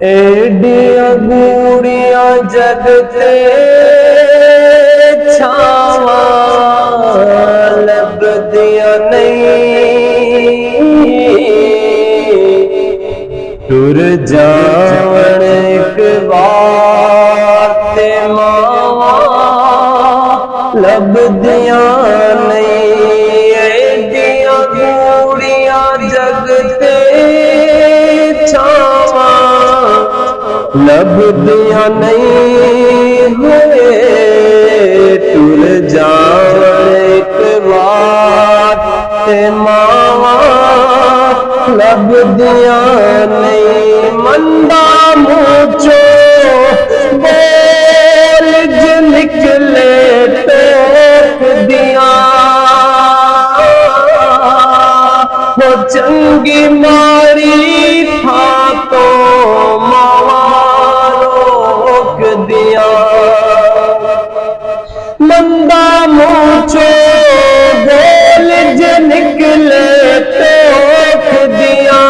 एडिया गूड़िया जगते छावा लभदिया नहीं। टुर जावण एक बार ते मावा लभदिया नहीं। एडिया गूड़िया जगते छावा लभदिया नहीं हुए। टुर जावण एक बार ते मावा लभदिया नहीं। मंदा मुझो बोल ज निकले टोक दिया। वो चंगी मारी था तो मावा रोक दिया। मंदा मुझो बोल ज निकले टोक दिया।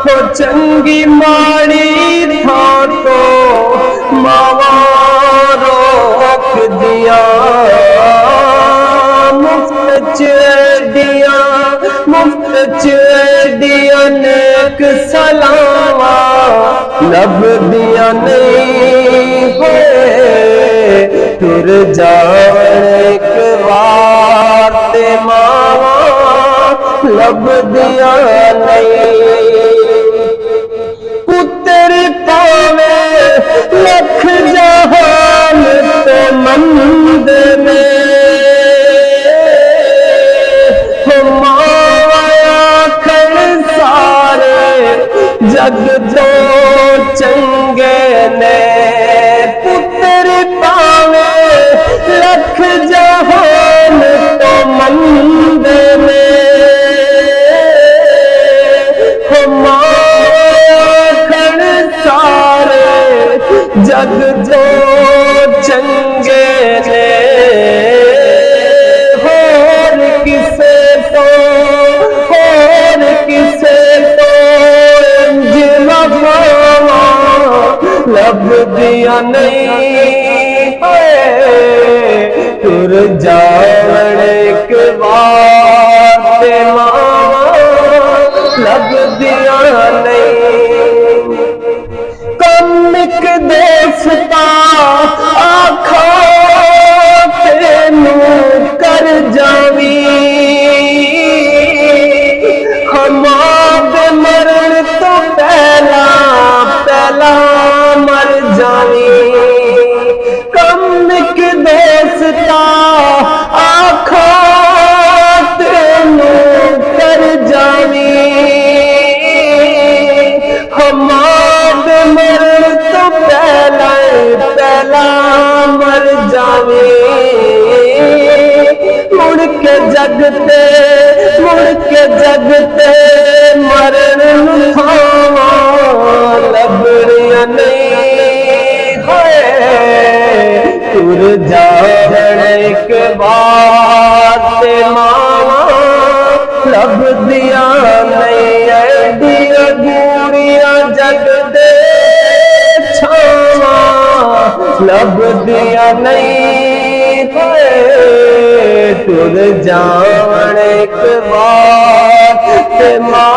वो चंगी मारी था तो मावा रोक दिया। मुफ्त दिया नेक सलावा लभदिया नहीं है। टुर जावण एक बार ते मावा लभदिया नहीं। पुत्र पावे लख जहान तो मंद में। जग दो चंगे ने पुत्र पावे लख जहान तो मंद में। माखन सारे जग दो चंगे ने। होर किसे तो लभदिया नहीं है। टुर जावण एक बार ते मावा लभदिया नहीं। कमिक दोस्ता आखा तेनू कर जावी। हमारे मरण तो पहला मर जावी। कमिक दोस्ता आखा तेनू कर जावी। हमारे मरण तो पहला मर जावी। मुड़ के जगते मरण खावा लभदिया नहीं है। टुर जावण एक बार ते मावा लभदिया नहीं। एडिया गूड़िया जगते छावा लभदिया नहीं है। टुर जावण एक बार ते मावा